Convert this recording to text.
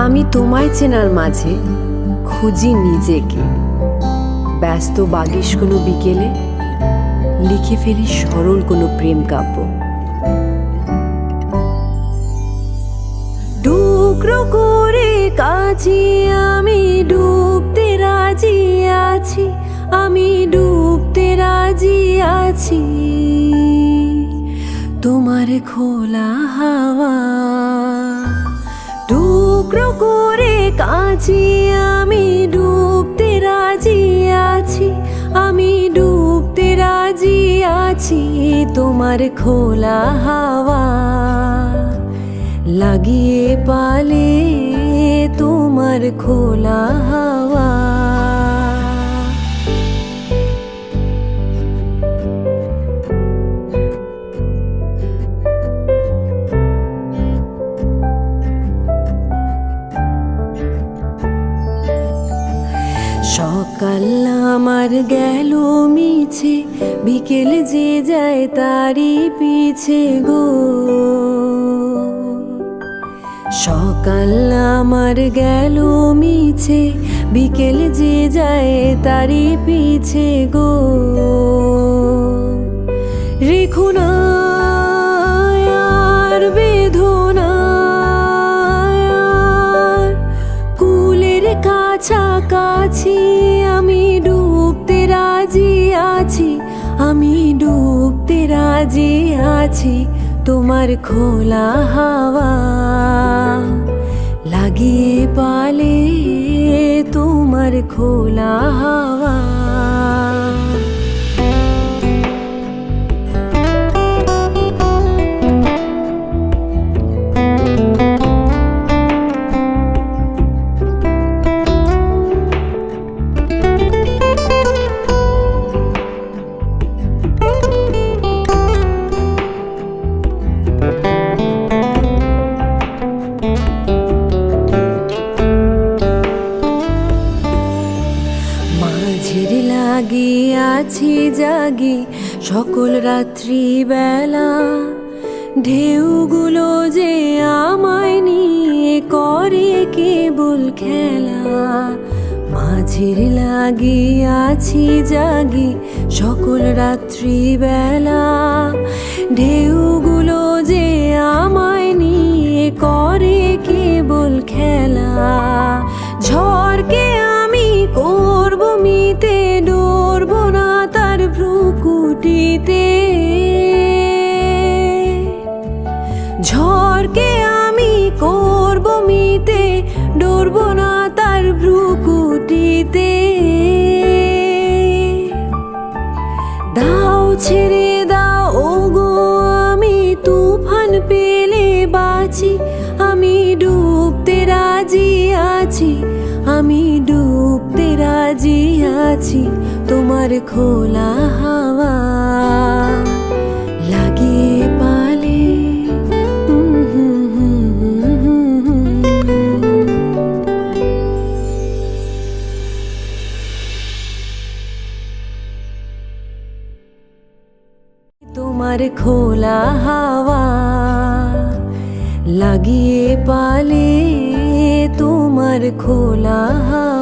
আমি তোমায় চেনার মাঝে খুঁজি নিজেকে। ব্যস্ত বাগিশ কোনো বিকেলে লিখে ফেলি সরল কোনো প্রেম কাব্য। টুকরো করে কাছে আমি ডুবতে রাজি আছি, আমি ডুবতে রাজি আছি। তোমার খোলা হাওয়া টুকরো করে কাছে আমি ডুবতে রাজি আছি, আমি ডুবতে রাজি আছি। তোমার খোলা হাওয়া লাগিয়ে পালে তোমার খোলা হাওয়া। সকাল আমার গেল মিছে, বিকেল যে যায় তারই পিছে গো। সকাল আমার গেল মিছে, বিকেল যে যায় তারই পিছে গো। রেখো না আর বেদনা কুলের কাছাকাছি, আমি ডুবতে রাজি আছি, আমি ডুবতে রাজি আছি। তোমার খোলা হাওয়া লাগিয়ে পালে তোমার খোলা হাওয়া। আছি জাগি সকল রাত্রি বেলা, ঢেউগুলো যে আমায় নিয়ে করে কেবল খেলা। মাঝের লাগি আছি জাগি সকল রাত্রি বেলা, ঢেউগুলো যে আমায় নিয়ে করে কেবল খেলা। ঝড়কে আমি করব মিতে, ডরব না তার ভ্রুকুটিতে। ঝড়কে আমি করব মিতে, ডরব না তার ভ্রুকুটিতে। দাও ছেড়ে দাও ওগো আমি তুফান পেলে বাঁচি, আমি ডুবতে রাজি আছি, আমি ডুবতে রাজি আছি। তোমার খোলা হাওয়া লাগিয়ে পালে তোমার খোলা হাওয়া লাগিয়ে পালে তোমার খোলা হাওয়া।